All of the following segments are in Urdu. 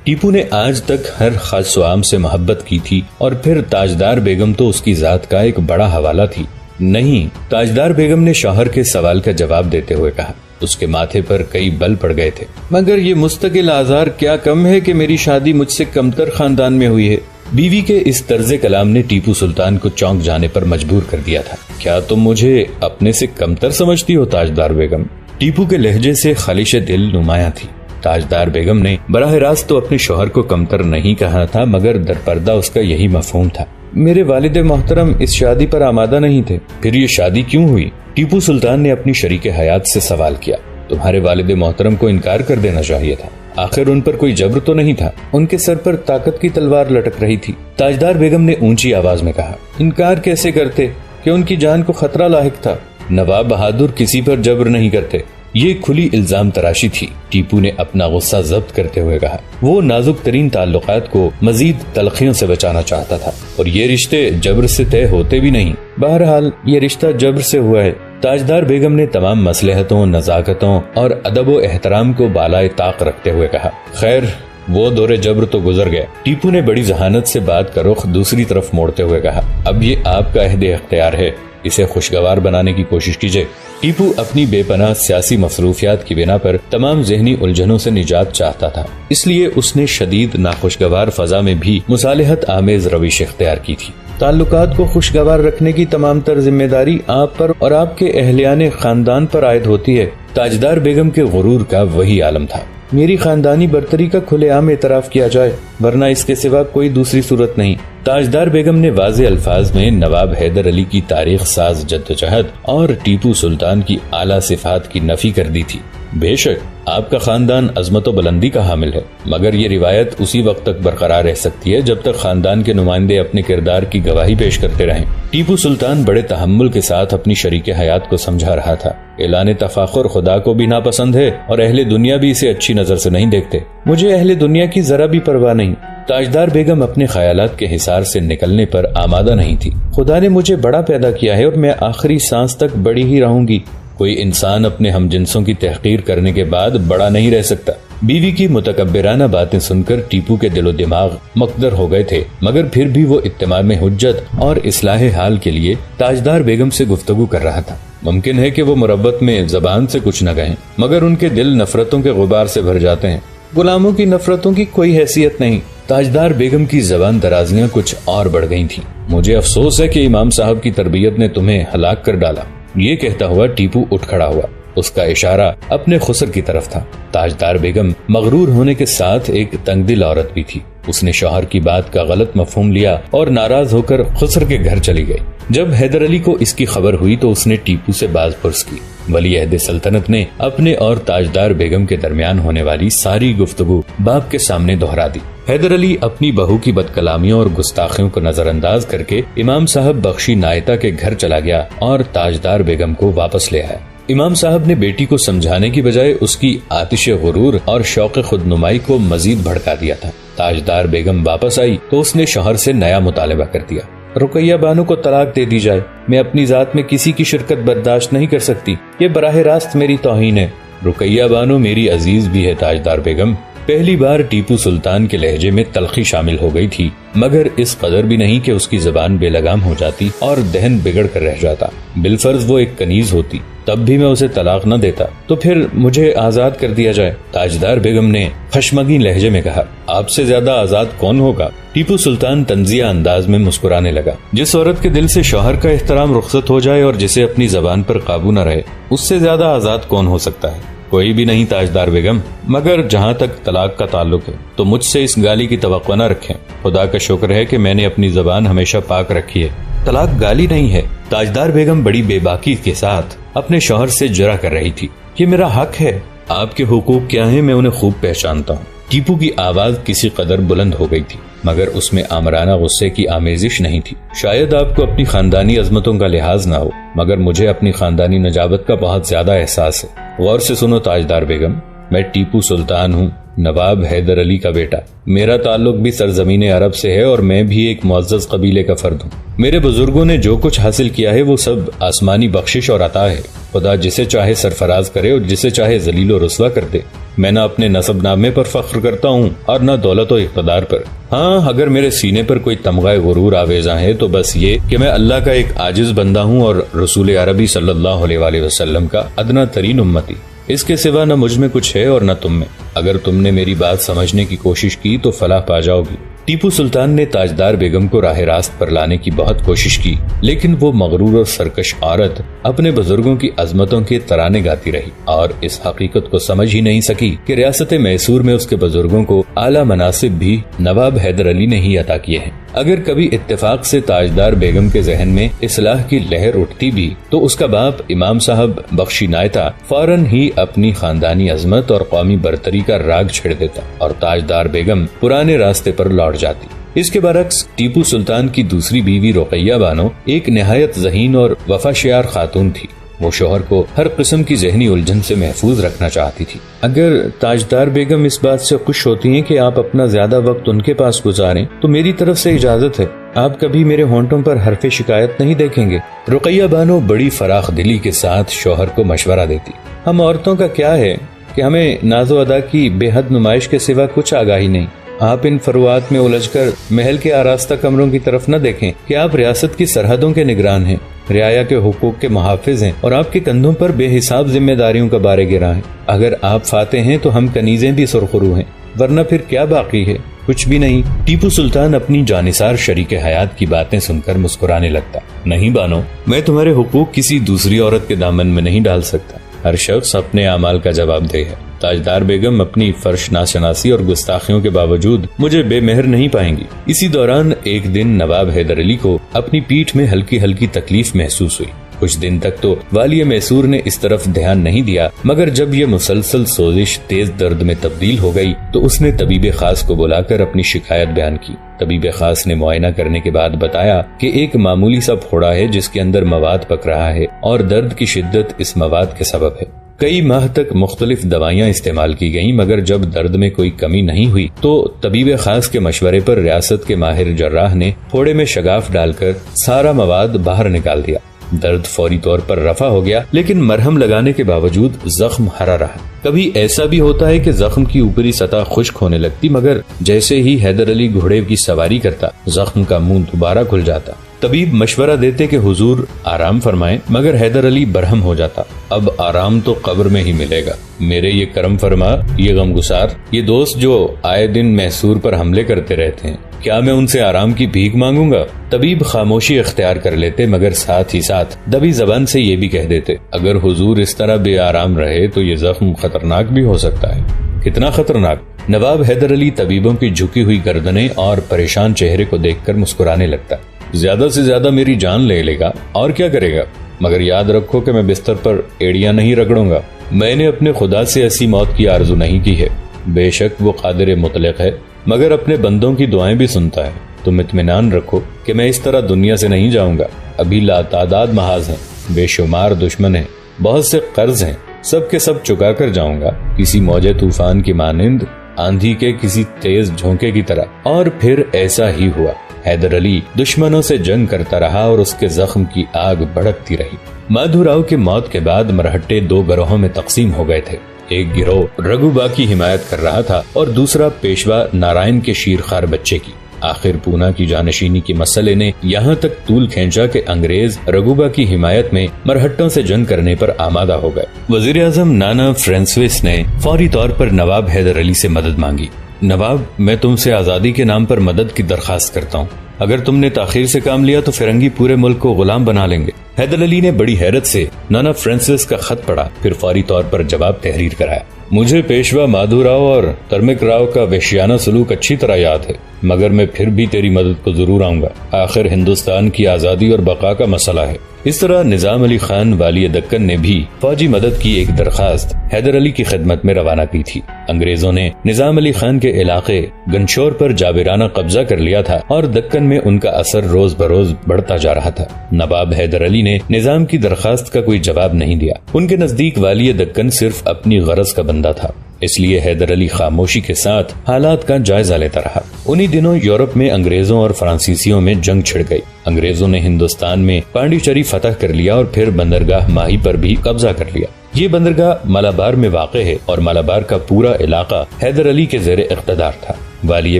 ٹیپو نے آج تک ہر خاص و عام سے محبت کی تھی اور پھر تاجدار بیگم تو اس کی ذات کا ایک بڑا حوالہ تھی۔ نہیں، تاجدار بیگم نے شوہر کے سوال کا جواب دیتے ہوئے کہا۔ اس کے ماتھے پر کئی بل پڑ گئے تھے۔ مگر یہ مستقل آزار کیا کم ہے کہ میری شادی مجھ سے کمتر خاندان میں ہوئی ہے۔ بیوی کے اس طرز کلام نے ٹیپو سلطان کو چونک جانے پر مجبور کر دیا تھا۔ کیا تم مجھے اپنے سے کمتر سمجھتی ہو تاجدار بیگم؟ ٹیپو کے لہجے سے خالش دل نمایاں تھی۔ تاجدار بیگم نے براہ راست تو اپنے شوہر کو کمتر نہیں کہا تھا، مگر درپردہ اس کا یہی مفہوم تھا۔ میرے والد محترم اس شادی پر آمادہ نہیں تھے۔ پھر یہ شادی کیوں ہوئی؟ ٹیپو سلطان نے اپنی شریک حیات سے سوال کیا۔ تمہارے والد محترم کو انکار کر دینا چاہیے تھا، آخر ان پر کوئی جبر تو نہیں تھا۔ ان کے سر پر طاقت کی تلوار لٹک رہی تھی۔ تاجدار بیگم نے اونچی آواز میں کہا، انکار کیسے کرتے کہ ان کی جان کو خطرہ لاحق تھا۔ نواب بہادر کسی پر جبر نہیں کرتے۔ یہ کھلی الزام تراشی تھی۔ ٹیپو نے اپنا غصہ ضبط کرتے ہوئے کہا، وہ نازک ترین تعلقات کو مزید تلخیوں سے بچانا چاہتا تھا، اور یہ رشتے جبر سے طے ہوتے بھی نہیں۔ بہرحال یہ رشتہ جبر سے ہوا ہے۔ تاجدار بیگم نے تمام مصلحتوں، نزاکتوں اور ادب و احترام کو بالائے طاق رکھتے ہوئے کہا، خیر وہ دور جبر تو گزر گیا۔ ٹیپو نے بڑی ذہانت سے بات کا رخ دوسری طرف موڑتے ہوئے کہا، اب یہ آپ کا عہد اختیار ہے، اسے خوشگوار بنانے کی کوشش کیجیے۔ ٹیپو اپنی بے پناہ سیاسی مصروفیات کی بنا پر تمام ذہنی الجھنوں سے نجات چاہتا تھا، اس لیے اس نے شدید ناخوشگوار فضا میں بھی مصالحت آمیز روش اختیار کی تھی۔ تعلقات کو خوشگوار رکھنے کی تمام تر ذمہ داری آپ پر اور آپ کے اہلیان خاندان پر عائد ہوتی ہے۔ تاجدار بیگم کے غرور کا وہی عالم تھا۔ میری خاندانی برتری کا کھلے عام اعتراف کیا جائے، ورنہ اس کے سوا کوئی دوسری صورت نہیں۔ تاجدار بیگم نے واضح الفاظ میں نواب حیدر علی کی تاریخ ساز جدوجہد اور ٹیپو سلطان کی اعلیٰ صفات کی نفی کر دی تھی۔ بے شک آپ کا خاندان عظمت و بلندی کا حامل ہے، مگر یہ روایت اسی وقت تک برقرار رہ سکتی ہے جب تک خاندان کے نمائندے اپنے کردار کی گواہی پیش کرتے رہیں۔ ٹیپو سلطان بڑے تحمل کے ساتھ اپنی شریک حیات کو سمجھا رہا تھا۔ اعلان تفاخر خدا کو بھی ناپسند ہے اور اہل دنیا بھی اسے اچھی نظر سے نہیں دیکھتے۔ مجھے اہل دنیا کی ذرا بھی پرواہ نہیں۔ تاجدار بیگم اپنے خیالات کے حصار سے نکلنے پر آمادہ نہیں تھی۔ خدا نے مجھے بڑا پیدا کیا ہے اور میں آخری سانس تک بڑی ہی رہوں گی۔ کوئی انسان اپنے ہم جنسوں کی تحقیر کرنے کے بعد بڑا نہیں رہ سکتا۔ بیوی کی متکبرانہ باتیں سن کر ٹیپو کے دل و دماغ مقدر ہو گئے تھے، مگر پھر بھی وہ اتمام حجت اور اصلاح حال کے لیے تاجدار بیگم سے گفتگو کر رہا تھا۔ ممکن ہے کہ وہ مربت میں زبان سے کچھ نہ کہیں، مگر ان کے دل نفرتوں کے غبار سے بھر جاتے ہیں۔ غلاموں کی نفرتوں کی کوئی حیثیت نہیں۔ تاجدار بیگم کی زبان درازیاں کچھ اور بڑھ گئی تھیں۔ مجھے افسوس ہے کہ امام صاحب کی تربیت نے تمہیں ہلاک کر ڈالا۔ یہ کہتا ہوا ٹیپو اٹھ کھڑا ہوا۔ اس کا اشارہ اپنے خسر کی طرف تھا۔ تاجدار بیگم مغرور ہونے کے ساتھ ایک تنگ دل عورت بھی تھی۔ اس نے شوہر کی بات کا غلط مفہوم لیا اور ناراض ہو کر خسر کے گھر چلی گئی۔ جب حیدر علی کو اس کی خبر ہوئی تو اس نے ٹیپو سے باز پرس کی۔ ولی عہد سلطنت نے اپنے اور تاجدار بیگم کے درمیان ہونے والی ساری گفتگو باپ کے سامنے دہرا دی۔ حیدر علی اپنی بہو کی بدکلامیوں اور گستاخیوں کو نظر انداز کر کے امام صاحب بخشی نائتا کے گھر چلا گیا اور تاجدار بیگم کو واپس لے آیا۔ امام صاحب نے بیٹی کو سمجھانے کی بجائے اس کی آتش غرور اور شوق خود نمائی کو مزید بھڑکا دیا تھا۔ تاجدار بیگم واپس آئی تو اس نے شوہر سے نیا مطالبہ کر دیا، رقیہ بانو کو طلاق دے دی جائے۔ میں اپنی ذات میں کسی کی شرکت برداشت نہیں کر سکتی، یہ براہ راست میری توہین ہے۔ رقیہ بانو میری عزیز بھی ہے تاجدار بیگم۔ پہلی بار ٹیپو سلطان کے لہجے میں تلخی شامل ہو گئی تھی، مگر اس قدر بھی نہیں کہ اس کی زبان بے لگام ہو جاتی اور دہن بگڑ کر رہ جاتا۔ بالفرض وہ ایک کنیز ہوتی تب بھی میں اسے طلاق نہ دیتا، تو پھر مجھے آزاد کر دیا جائے۔ تاجدار بیگم نے خشمگین لہجے میں کہا، آپ سے زیادہ آزاد کون ہوگا؟ ٹیپو سلطان طنزیہ انداز میں مسکرانے لگا۔ جس عورت کے دل سے شوہر کا احترام رخصت ہو جائے اور جسے اپنی زبان پر قابو نہ رہے، اس سے زیادہ آزاد کون ہو سکتا ہے؟ کوئی بھی نہیں تاجدار بیگم، مگر جہاں تک طلاق کا تعلق ہے تو مجھ سے اس گالی کی توقع نہ رکھیں۔ خدا کا شکر ہے کہ میں نے اپنی زبان ہمیشہ پاک رکھی ہے۔ طلاق گالی نہیں ہے۔ تاجدار بیگم بڑی بے باکی کے ساتھ اپنے شوہر سے جرا کر رہی تھی۔ یہ میرا حق ہے۔ آپ کے حقوق کیا ہیں میں انہیں خوب پہچانتا ہوں۔ ٹیپو کی آواز کسی قدر بلند ہو گئی تھی، مگر اس میں آمرانہ غصے کی آمیزش نہیں تھی۔ شاید آپ کو اپنی خاندانی عظمتوں کا لحاظ نہ ہو، مگر مجھے اپنی خاندانی نجابت کا بہت زیادہ احساس ہے۔ غور سے سنو تاجدار بیگم، میں ٹیپو سلطان ہوں، نواب حیدر علی کا بیٹا۔ میرا تعلق بھی سرزمین عرب سے ہے اور میں بھی ایک معزز قبیلے کا فرد ہوں۔ میرے بزرگوں نے جو کچھ حاصل کیا ہے وہ سب آسمانی بخشش اور عطا ہے۔ خدا جسے چاہے سرفراز کرے اور جسے چاہے ذلیل و رسوا کر دے۔ میں نہ اپنے نسب نامے پر فخر کرتا ہوں اور نہ دولت و اقتدار پر۔ ہاں، اگر میرے سینے پر کوئی تمغہ غرور آویزاں ہے تو بس یہ کہ میں اللہ کا ایک عاجز بندہ ہوں اور رسول عربی صلی اللہ علیہ وآلہ وسلم کا ادنا ترین امتی۔ اس کے سوا نہ مجھ میں کچھ ہے اور نہ تم میں۔ اگر تم نے میری بات سمجھنے کی کوشش کی تو فلاح پا جاؤ گی۔ ٹیپو سلطان نے تاجدار بیگم کو راہ راست پر لانے کی بہت کوشش کی، لیکن وہ مغرور اور سرکش عورت اپنے بزرگوں کی عظمتوں کے ترانے گاتی رہی اور اس حقیقت کو سمجھ ہی نہیں سکی کہ ریاست میسور میں اس کے بزرگوں کو اعلیٰ مناصب بھی نواب حیدر علی نے ہی عطا کیے ہیں۔ اگر کبھی اتفاق سے تاجدار بیگم کے ذہن میں اصلاح کی لہر اٹھتی بھی تو اس کا باپ امام صاحب بخشی نائتا فوراً ہی اپنی خاندانی عظمت اور قومی برتری کا راگ چھیڑ دیتا اور تاجدار بیگم پرانے راستے پر لوٹ جاتی۔ اس کے برعکس ٹیپو سلطان کی دوسری بیوی رقیہ بانو ایک نہایت ذہین اور وفاشیار خاتون تھی۔ وہ شوہر کو ہر قسم کی ذہنی الجھن سے محفوظ رکھنا چاہتی تھی۔ اگر تاجدار بیگم اس بات سے خوش ہوتی ہیں کہ آپ اپنا زیادہ وقت ان کے پاس گزاریں تو میری طرف سے اجازت ہے، آپ کبھی میرے ہونٹوں پر حرف شکایت نہیں دیکھیں گے۔ رقیہ بانو بڑی فراخ دلی کے ساتھ شوہر کو مشورہ دیتی۔ ہم عورتوں کا کیا ہے کہ ہمیں ناز و ادا کی بے حد نمائش کے سوا کچھ آگاہی نہیں۔ آپ ان فروعات میں الجھ کر محل کے آراستہ کمروں کی طرف نہ دیکھیں کہ آپ ریاست کی سرحدوں کے نگران ہیں، رعایا کے حقوق کے محافظ ہیں اور آپ کے کندھوں پر بے حساب ذمہ داریوں کا بارے گرا ہے۔ اگر آپ فاتح ہیں تو ہم کنیزیں بھی سرخرو ہیں، ورنہ پھر کیا باقی ہے؟ کچھ بھی نہیں۔ ٹیپو سلطان اپنی جانثار شریک حیات کی باتیں سن کر مسکرانے لگتا۔ نہیں بانو، میں تمہارے حقوق کسی دوسری عورت کے دامن میں نہیں ڈال سکتا۔ ہر شخص اپنے اعمال کا جواب دہ ہے۔ تاجدار بیگم اپنی فرش ناشناسی اور گستاخیوں کے باوجود مجھے بے مہر نہیں پائیں گی۔ اسی دوران ایک دن نواب حیدر علی کو اپنی پیٹھ میں ہلکی ہلکی تکلیف محسوس ہوئی۔ کچھ دن تک تو والی میسور نے اس طرف دھیان نہیں دیا، مگر جب یہ مسلسل سوزش تیز درد میں تبدیل ہو گئی تو اس نے طبیب خاص کو بلا کر اپنی شکایت بیان کی۔ طبیب خاص نے معائنہ کرنے کے بعد بتایا کہ ایک معمولی سا پھوڑا ہے جس کے اندر مواد پک رہا ہے اور درد کی شدت اس مواد کے سبب ہے۔ کئی ماہ تک مختلف دوائیاں استعمال کی گئیں، مگر جب درد میں کوئی کمی نہیں ہوئی تو طبیب خاص کے مشورے پر ریاست کے ماہر جراح نے پھوڑے میں شگاف ڈال کر سارا مواد باہر نکال دیا۔ درد فوری طور پر رفع ہو گیا، لیکن مرہم لگانے کے باوجود زخم ہرا رہا۔ کبھی ایسا بھی ہوتا ہے کہ زخم کی اوپری سطح خشک ہونے لگتی، مگر جیسے ہی حیدر علی گھوڑے کی سواری کرتا زخم کا منہ دوبارہ کھل جاتا۔ طبیب مشورہ دیتے کہ حضور آرام فرمائیں، مگر حیدر علی برہم ہو جاتا۔ اب آرام تو قبر میں ہی ملے گا، میرے یہ کرم فرما، یہ غمگسار، یہ دوست جو آئے دن میسور پر حملے کرتے رہتے ہیں، کیا میں ان سے آرام کی بھیک مانگوں گا؟ طبیب خاموشی اختیار کر لیتے، مگر ساتھ ہی ساتھ دبی زبان سے یہ بھی کہہ دیتے، اگر حضور اس طرح بے آرام رہے تو یہ زخم خطرناک بھی ہو سکتا ہے۔ کتنا خطرناک؟ نواب حیدر علی طبیبوں کی جھکی ہوئی گردنیں اور پریشان چہرے کو دیکھ کر مسکرانے لگتا۔ زیادہ سے زیادہ میری جان لے لے گا اور کیا کرے گا، مگر یاد رکھو کہ میں بستر پر ایڑیاں نہیں رگڑوں گا۔ میں نے اپنے خدا سے ایسی موت کی آرزو نہیں کی ہے، بے شک وہ قادر مطلق ہے، مگر اپنے بندوں کی دعائیں بھی سنتا ہے۔ تم اطمینان رکھو کہ میں اس طرح دنیا سے نہیں جاؤں گا۔ ابھی لاتعداد محاذ ہیں، بے شمار دشمن ہیں، بہت سے قرض ہیں، سب کے سب چکا کر جاؤں گا، کسی موجے طوفان کی مانند، آندھی کے کسی تیز جھونکے کی طرح۔ اور پھر ایسا ہی ہوا۔ حیدر علی دشمنوں سے جنگ کرتا رہا اور اس کے زخم کی آگ بھڑکتی رہی۔ مادھو راؤ کے موت کے بعد مرہٹے دو گروہوں میں تقسیم ہو گئے تھے۔ ایک گروہ رگھوبا کی حمایت کر رہا تھا اور دوسرا پیشوا نارائن کے شیرخوار بچے کی۔ آخر پونا کی جانشینی کے مسئلے نے یہاں تک طول کھینچا کہ انگریز رگھوبا کی حمایت میں مرہٹوں سے جنگ کرنے پر آمادہ ہو گئے۔ وزیر اعظم نانا فرانسوس نے فوری طور پر نواب حیدر علی سے مدد مانگی۔ نواب، میں تم سے آزادی کے نام پر مدد کی درخواست کرتا ہوں۔ اگر تم نے تاخیر سے کام لیا تو فرنگی پورے ملک کو غلام بنا لیں گے۔ حیدر علی نے بڑی حیرت سے نانا فرانسس کا خط پڑھا، پھر فوری طور پر جواب تحریر کرایا۔ مجھے پیشوا مادھو راؤ اور ترمک راؤ کا وحشیانہ سلوک اچھی طرح یاد ہے، مگر میں پھر بھی تیری مدد کو ضرور آؤں گا۔ آخر ہندوستان کی آزادی اور بقا کا مسئلہ ہے۔ اس طرح نظام علی خان والی دکن نے بھی فوجی مدد کی ایک درخواست حیدر علی کی خدمت میں روانہ کی تھی۔ انگریزوں نے نظام علی خان کے علاقے گنشور پر جابرانہ قبضہ کر لیا تھا اور دکن میں ان کا اثر روز بروز بڑھتا جا رہا تھا۔ نواب حیدر علی نے نظام کی درخواست کا کوئی جواب نہیں دیا۔ ان کے نزدیک والی دکن صرف اپنی غرض کا بندہ تھا، اس لیے حیدر علی خاموشی کے ساتھ حالات کا جائزہ لیتا رہا۔ انہی دنوں یورپ میں انگریزوں اور فرانسیسیوں میں جنگ چھڑ گئی۔ انگریزوں نے ہندوستان میں پانڈیچری فتح کر لیا اور پھر بندرگاہ ماہی پر بھی قبضہ کر لیا۔ یہ بندرگاہ مالابار میں واقع ہے اور مالابار کا پورا علاقہ حیدر علی کے زیر اقتدار تھا۔ والی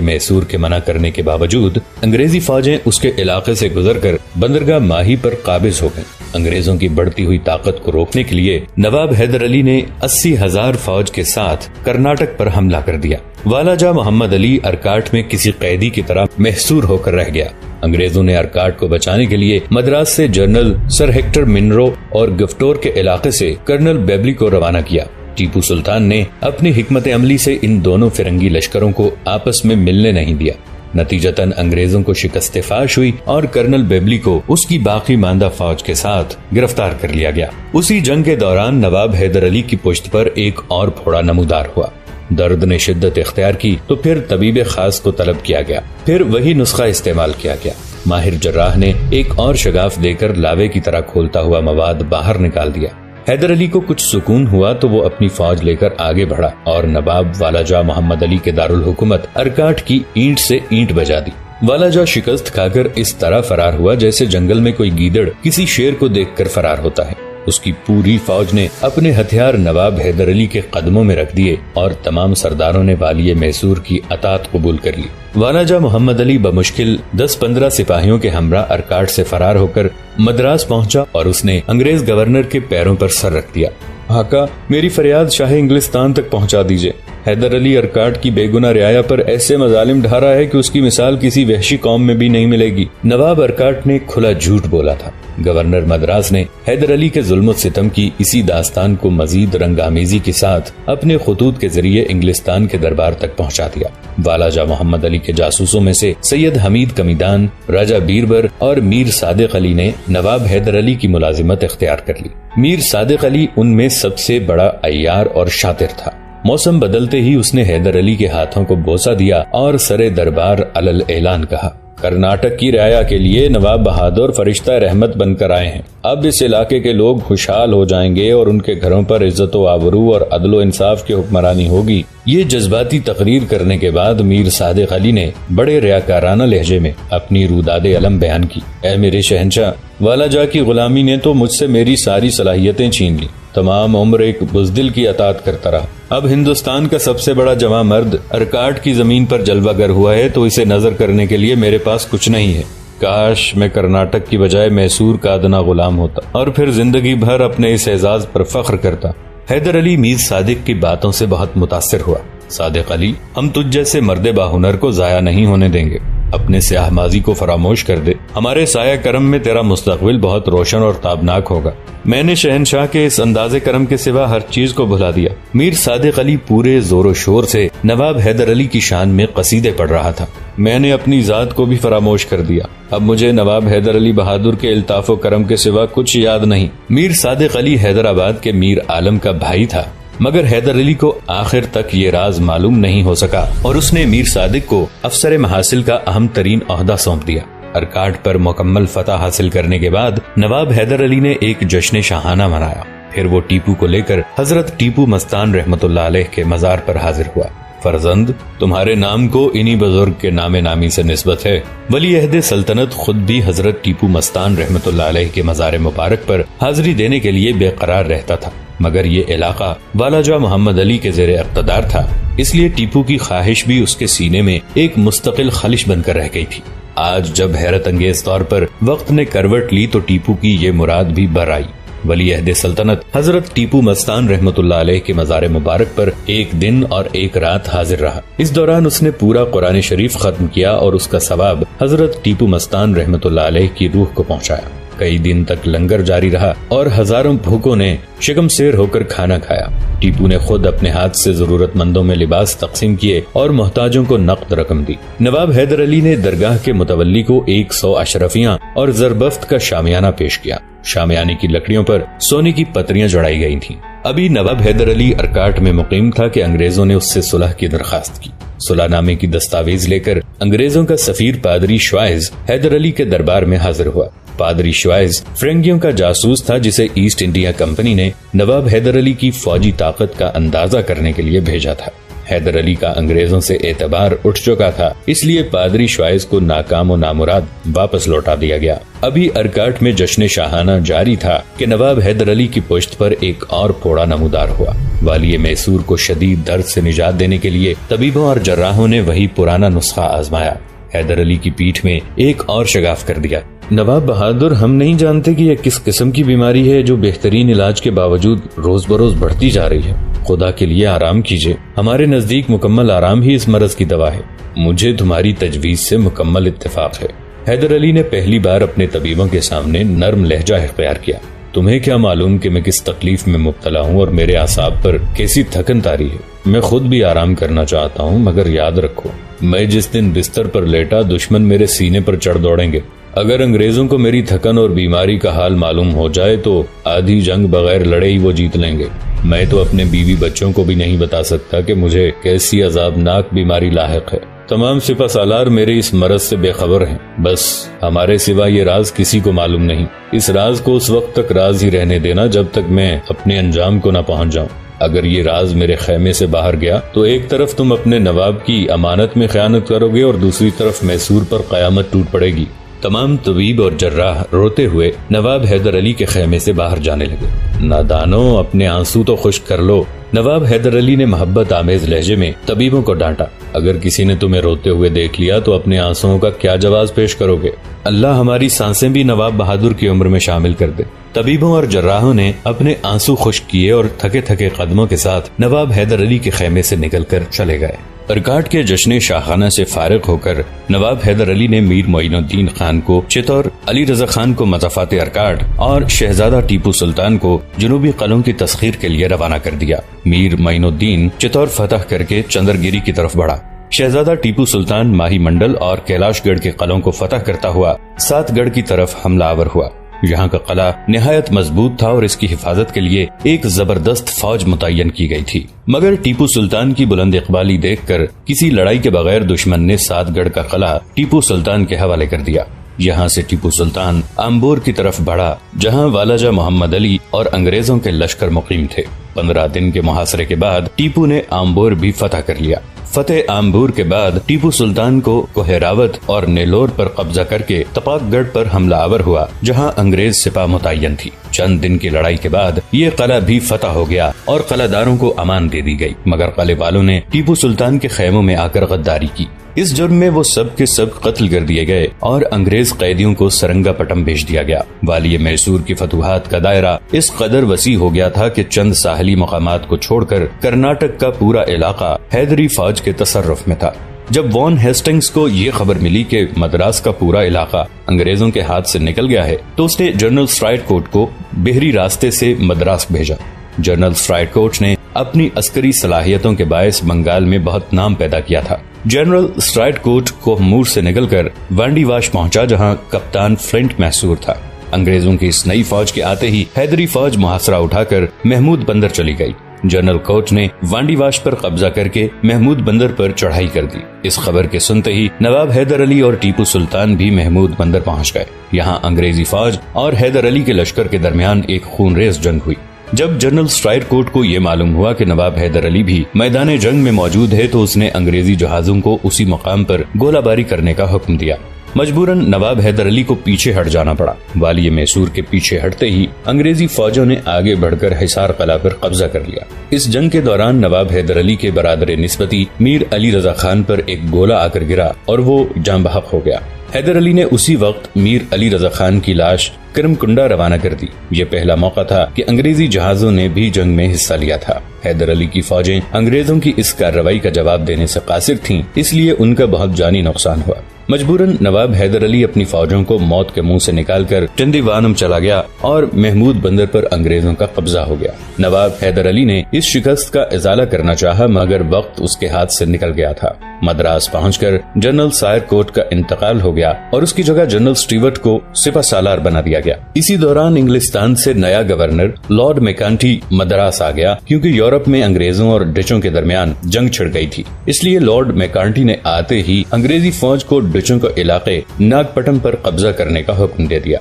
میسور کے منع کرنے کے باوجود انگریزی فوجیں اس کے علاقے سے گزر کر بندرگاہ ماہی پر قابض ہو گئیں۔ انگریزوں کی بڑھتی ہوئی طاقت کو روکنے کے لیے نواب حیدر علی نے 80,000 فوج کے ساتھ کرناٹک پر حملہ کر دیا۔ والاجا محمد علی ارکاٹ میں کسی قیدی کی طرح محصور ہو کر رہ گیا۔ انگریزوں نے ارکاٹ کو بچانے کے لیے مدراس سے جنرل سر ہیکٹر منرو اور گفٹور کے علاقے سے کرنل بیبلی کو روانہ کیا۔ ٹیپو سلطان نے اپنی حکمت عملی سے ان دونوں فرنگی لشکروں کو آپس میں ملنے نہیں دیا۔ نتیجتاً انگریزوں کو شکست فاش ہوئی اور کرنل بیبلی کو اس کی باقی ماندہ فوج کے ساتھ گرفتار کر لیا گیا۔ اسی جنگ کے دوران نواب حیدر علی کی پشت پر ایک اور پھوڑا نمودار ہوا۔ درد نے شدت اختیار کی تو پھر طبیب خاص کو طلب کیا گیا، پھر وہی نسخہ استعمال کیا گیا۔ ماہر جراح نے ایک اور شگاف دے کر لاوے کی طرح کھولتا ہوا مواد باہر نکال دیا۔ حیدر علی کو کچھ سکون ہوا تو وہ اپنی فوج لے کر آگے بڑھا اور نواب والاجا محمد علی کے دارالحکومت ارکاٹ کی اینٹ سے اینٹ بجا دی۔ والاجا شکست کھا کر اس طرح فرار ہوا جیسے جنگل میں کوئی گیدڑ کسی شیر کو دیکھ کر فرار ہوتا ہے۔ اس کی پوری فوج نے اپنے ہتھیار نواب حیدر علی کے قدموں میں رکھ دیے اور تمام سرداروں نے والی میسور کی اطاعت قبول کر لی۔ والاجا محمد علی بمشکل 10-15 سپاہیوں کے ہمراہ ارکاٹ سے فرار ہو کر مدراس پہنچا اور اس نے انگریز گورنر کے پیروں پر سر رکھ دیا۔ آقا، میری فریاد شاہ انگلستان تک پہنچا دیجئے۔ حیدر علی ارکاٹ کی بے گناہ رعایا پر ایسے مظالم ڈھا رہا ہے کہ اس کی مثال کسی وحشی قوم میں بھی نہیں ملے گی۔ نواب ارکاٹ نے کھلا جھوٹ بولا تھا۔ گورنر مدراس نے حیدر علی کے ظلم و ستم کی اسی داستان کو مزید رنگ آمیزی کے ساتھ اپنے خطوط کے ذریعے انگلستان کے دربار تک پہنچا دیا۔ والاجا محمد علی کے جاسوسوں میں سے سید حمید کمیدان، راجہ بیربر اور میر صادق علی نے نواب حیدر علی کی ملازمت اختیار کر لی۔ میر صادق علی ان میں سب سے بڑا عیار اور شاطر تھا۔ موسم بدلتے ہی اس نے حیدر علی کے ہاتھوں کو بوسہ دیا اور سرے دربار علل اعلان کہا، کرناٹک کی رعایا کے لیے نواب بہادر فرشتہ رحمت بن کر آئے ہیں۔ اب اس علاقے کے لوگ خوشحال ہو جائیں گے اور ان کے گھروں پر عزت و آبرو اور عدل و انصاف کی حکمرانی ہوگی۔ یہ جذباتی تقریر کرنے کے بعد میر صادق علی نے بڑے ریاکارانہ لہجے میں اپنی روداد علم بیان کی۔ اے میرے شہنشاہ، والاجا کی غلامی نے تو مجھ سے میری ساری صلاحیتیں چھین لی، تمام عمر ایک بزدل کی اطاعت کرتا رہا۔ اب ہندوستان کا سب سے بڑا جواں مرد ارکاٹ کی زمین پر جلوہ گر ہوا ہے تو اسے نظر کرنے کے لیے میرے پاس کچھ نہیں ہے۔ کاش میں کرناٹک کی بجائے میسور کا ادنا غلام ہوتا اور پھر زندگی بھر اپنے اس اعزاز پر فخر کرتا۔ حیدر علی میر صادق کی باتوں سے بہت متاثر ہوا۔ صادق علی، ہم تجھ جیسے مرد باہنر کو ضائع نہیں ہونے دیں گے۔ اپنے سیاہ ماضی کو فراموش کر دے، ہمارے سایہ کرم میں تیرا مستقبل بہت روشن اور تابناک ہوگا۔ میں نے شہنشاہ کے اس انداز کرم کے سوا ہر چیز کو بھلا دیا۔ میر صادق علی پورے زور و شور سے نواب حیدر علی کی شان میں قصیدے پڑھ رہا تھا۔ میں نے اپنی ذات کو بھی فراموش کر دیا، اب مجھے نواب حیدر علی بہادر کے الطاف و کرم کے سوا کچھ یاد نہیں۔ میر صادق علی حیدرآباد کے میر عالم کا بھائی تھا، مگر حیدر علی کو آخر تک یہ راز معلوم نہیں ہو سکا اور اس نے میر صادق کو افسر محاصل کا اہم ترین عہدہ سونپ دیا۔ ارکاٹ پر مکمل فتح حاصل کرنے کے بعد نواب حیدر علی نے ایک جشن شاہانہ منایا۔ پھر وہ ٹیپو کو لے کر حضرت ٹیپو مستان رحمت اللہ علیہ کے مزار پر حاضر ہوا۔ فرزند، تمہارے نام کو انہی بزرگ کے نام نامی سے نسبت ہے۔ ولی عہد سلطنت خود بھی حضرت ٹیپو مستان رحمت اللہ علیہ کے مزار مبارک پر حاضری دینے کے لیے بے قرار رہتا تھا، مگر یہ علاقہ والاجا محمد علی کے زیر اقتدار تھا، اس لیے ٹیپو کی خواہش بھی اس کے سینے میں ایک مستقل خلش بن کر رہ گئی تھی۔ آج جب حیرت انگیز طور پر وقت نے کروٹ لی تو ٹیپو کی یہ مراد بھی بر آئی۔ ولی عہد سلطنت حضرت ٹیپو مستان رحمت اللہ علیہ کے مزار مبارک پر ایک دن اور ایک رات حاضر رہا۔ اس دوران اس نے پورا قرآن شریف ختم کیا اور اس کا ثواب حضرت ٹیپو مستان رحمت اللہ علیہ کی روح کو پہنچایا۔ کئی دن تک لنگر جاری رہا اور ہزاروں بھوکوں نے شکم سیر ہو کر کھانا کھایا۔ ٹیپو نے خود اپنے ہاتھ سے ضرورت مندوں میں لباس تقسیم کیے اور محتاجوں کو نقد رقم دی۔ نواب حیدر علی نے درگاہ کے متولی کو 100 اشرفیاں اور زربفت کا شامیانہ پیش کیا۔ شامیانے کی لکڑیوں پر سونے کی پتریاں جڑائی گئی تھیں۔ ابھی نواب حیدر علی ارکاٹ میں مقیم تھا کہ انگریزوں نے اس سے صلح کی درخواست کی۔ صلح نامے کی دستاویز لے کر انگریزوں کا سفیر پادری شوائز حیدر علی کے دربار میں حاضر ہوا۔ پادری شوائز فرنگیوں کا جاسوس تھا جسے ایسٹ انڈیا کمپنی نے نواب حیدر علی کی فوجی طاقت کا اندازہ کرنے کے لیے بھیجا تھا۔ حیدر علی کا انگریزوں سے اعتبار اٹھ چکا تھا، اس لیے پادری شوائز کو ناکام و نامراد واپس لوٹا دیا گیا۔ ابھی ارکاٹ میں جشن شاہانہ جاری تھا کہ نواب حیدر علی کی پشت پر ایک اور پھوڑا نمودار ہوا۔ والی میسور کو شدید درد سے نجات دینے کے لیے طبیبوں اور جراحوں نے وہی پرانا نسخہ آزمایا۔ حیدر علی کی پیٹھ میں ایک اور شگاف کر دیا، نواب بہادر، ہم نہیں جانتے کہ یہ کس قسم کی بیماری ہے جو بہترین علاج کے باوجود روز بروز بڑھتی جا رہی ہے۔ خدا کے لیے آرام کیجیے، ہمارے نزدیک مکمل آرام ہی اس مرض کی دوا ہے۔ مجھے تمہاری تجویز سے مکمل اتفاق ہے۔ حیدر علی نے پہلی بار اپنے طبیبوں کے سامنے نرم لہجہ اختیار کیا۔ تمہیں کیا معلوم کہ میں کس تکلیف میں مبتلا ہوں اور میرے اعصاب پر کیسی تھکن طاری ہے۔ میں خود بھی آرام کرنا چاہتا ہوں، مگر یاد رکھو، میں جس دن بستر پر لیٹا دشمن میرے سینے پر چڑھ دوڑیں گے۔ اگر انگریزوں کو میری تھکن اور بیماری کا حال معلوم ہو جائے تو آدھی جنگ بغیر لڑے ہی وہ جیت لیں گے۔ میں تو اپنے بیوی بچوں کو بھی نہیں بتا سکتا کہ مجھے کیسی عذابناک بیماری لاحق ہے۔ تمام سپہ سالار میرے اس مرض سے بے خبر ہیں، بس ہمارے سوا یہ راز کسی کو معلوم نہیں۔ اس راز کو اس وقت تک راز ہی رہنے دینا جب تک میں اپنے انجام کو نہ پہنچ جاؤں۔ اگر یہ راز میرے خیمے سے باہر گیا تو ایک طرف تم اپنے نواب کی امانت میں خیانت کرو گے اور دوسری طرف میسور پر قیامت ٹوٹ پڑے گی۔ تمام طبیب اور جراح روتے ہوئے نواب حیدر علی کے خیمے سے باہر جانے لگے۔ نادانو، اپنے آنسو تو خشک کر لو، نواب حیدر علی نے محبت آمیز لہجے میں طبیبوں کو ڈانٹا۔ اگر کسی نے تمہیں روتے ہوئے دیکھ لیا تو اپنے آنسوؤں کا کیا جواز پیش کرو گے؟ اللہ ہماری سانسیں بھی نواب بہادر کی عمر میں شامل کر دے۔ طبیبوں اور جراحوں نے اپنے آنسو خشک کیے اور تھکے تھکے قدموں کے ساتھ نواب حیدر علی کے خیمے سے نکل کر چلے گئے۔ ارکاٹ کے جشن شاہانہ سے فارغ ہو کر نواب حیدر علی نے میر معین الدین خان کو چتور، علی رضا خان کو مضافات ارکاٹ اور شہزادہ ٹیپو سلطان کو جنوبی قلعوں کی تسخیر کے لیے روانہ کر دیا۔ میر معین الدین چتور فتح کر کے چندر گیری کی طرف بڑھا۔ شہزادہ ٹیپو سلطان ماہی منڈل اور کیلاش گڑھ کے قلعوں کو فتح کرتا ہوا سات گڑھ کی طرف حملہ آور ہوا۔ یہاں کا قلعہ نہایت مضبوط تھا اور اس کی حفاظت کے لیے ایک زبردست فوج متعین کی گئی تھی، مگر ٹیپو سلطان کی بلند اقبالی دیکھ کر کسی لڑائی کے بغیر دشمن نے سات گڑھ کا قلعہ ٹیپو سلطان کے حوالے کر دیا۔ یہاں سے ٹیپو سلطان آمبور کی طرف بڑھا جہاں والاجہ محمد علی اور انگریزوں کے لشکر مقیم تھے۔ 15 دن کے محاصرے کے بعد ٹیپو نے آمبور بھی فتح کر لیا۔ فتح آمبور کے بعد ٹیپو سلطان کو کوہ راوت اور نیلور پر قبضہ کر کے تپاک گڑھ پر حملہ آور ہوا جہاں انگریز سپاہ متعین تھی۔ چند دن کی لڑائی کے بعد یہ قلعہ بھی فتح ہو گیا اور قلعہ داروں کو امان دے دی گئی، مگر قلعے والوں نے ٹیپو سلطان کے خیموں میں آ کر غداری کی۔ اس جرم میں وہ سب کے سب قتل کر دیے گئے اور انگریز قیدیوں کو سرنگا پٹم بھیج دیا گیا۔ والی میسور کی فتوحات کا دائرہ اس قدر وسیع ہو گیا تھا کہ چند ساحلی مقامات کو چھوڑ کر کرناٹک کا پورا علاقہ حیدری فوج کے تصرف میں تھا۔ جب وان ہیسٹنگز کو یہ خبر ملی کہ مدراس کا پورا علاقہ انگریزوں کے ہاتھ سے نکل گیا ہے تو اس نے جنرل اسٹرائٹ کوٹ کو بحری راستے سے مدراس بھیجا۔ جنرل اسٹرائٹ کوٹ نے اپنی عسکری صلاحیتوں کے باعث بنگال میں بہت نام پیدا کیا تھا۔ جنرل اسٹرائٹ کوٹ کوہمور سے نکل کر وانڈی واش پہنچا جہاں کپتان فلنٹ محصور تھا۔ انگریزوں کی اس نئی فوج کے آتے ہی حیدری فوج محاصرہ اٹھا کر محمود بندر چلی گئی۔ جنرل کوٹ نے وانڈی واش پر قبضہ کر کے محمود بندر پر چڑھائی کر دی۔ اس خبر کے سنتے ہی نواب حیدر علی اور ٹیپو سلطان بھی محمود بندر پہنچ گئے۔ یہاں انگریزی فوج اور حیدر علی کے لشکر کے درمیان ایک خون ریز جنگ ہوئی۔ جب جنرل اسٹرائٹ کوٹ کو یہ معلوم ہوا کہ نواب حیدر علی بھی میدان جنگ میں موجود ہے تو اس نے انگریزی جہازوں کو اسی مقام پر گولہ باری کرنے کا حکم دیا۔ مجبوراً نواب حیدر علی کو پیچھے ہٹ جانا پڑا۔ والی میسور کے پیچھے ہٹتے ہی انگریزی فوجوں نے آگے بڑھ کر حصار قلعہ پر قبضہ کر لیا۔ اس جنگ کے دوران نواب حیدر علی کے برادر نسبتی میر علی رضا خان پر ایک گولہ آ کر گرا اور وہ جاں بحق ہو گیا۔ حیدر علی نے اسی وقت میر علی رضا خان کی لاش کرم کنڈا روانہ کر دی۔ یہ پہلا موقع تھا کہ انگریزی جہازوں نے بھی جنگ میں حصہ لیا تھا۔ حیدر علی کی فوجیں انگریزوں کی اس کارروائی کا جواب دینے سے قاصر تھیں، اس لیے ان کا بہت جانی نقصان ہوا۔ مجبوراً نواب حیدر علی اپنی فوجوں کو موت کے منہ سے نکال کر ٹنڈی وانم چلا گیا اور محمود بندر پر انگریزوں کا قبضہ ہو گیا۔ نواب حیدر علی نے اس شکست کا ازالہ کرنا چاہا مگر وقت اس کے ہاتھ سے نکل گیا تھا۔ مدراس پہنچ کر جنرل سائر کوٹ کا انتقال ہو گیا اور اس کی جگہ جنرل اسٹیورٹ کو سپہ سالار بنا دیا گیا۔ اسی دوران انگلستان سے نیا گورنر لارڈ میکانٹی مدراس آ گیا کیونکہ یورپ میں انگریزوں اور ڈچوں کے درمیان جنگ چھڑ گئی تھی۔ اس لیے لارڈ میکانٹی نے آتے ہی انگریزی فوج کو ڈچوں کے علاقے ناگ پٹم پر قبضہ کرنے کا حکم دے دیا۔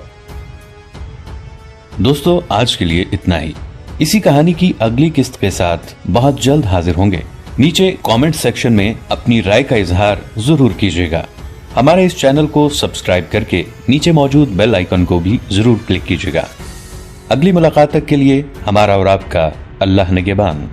دوستو، آج کے لیے اتنا ہی۔ اسی کہانی کی اگلی قسط کے ساتھ بہت جلد حاضر ہوں گے۔ نیچے کامنٹ سیکشن میں اپنی رائے کا اظہار ضرور کیجیے گا۔ ہمارے اس چینل کو سبسکرائب کر کے نیچے موجود بیل آئیکن کو بھی ضرور کلک کیجیے گا۔ اگلی ملاقات تک کے لیے ہمارا اور آپ کا اللہ نگہبان۔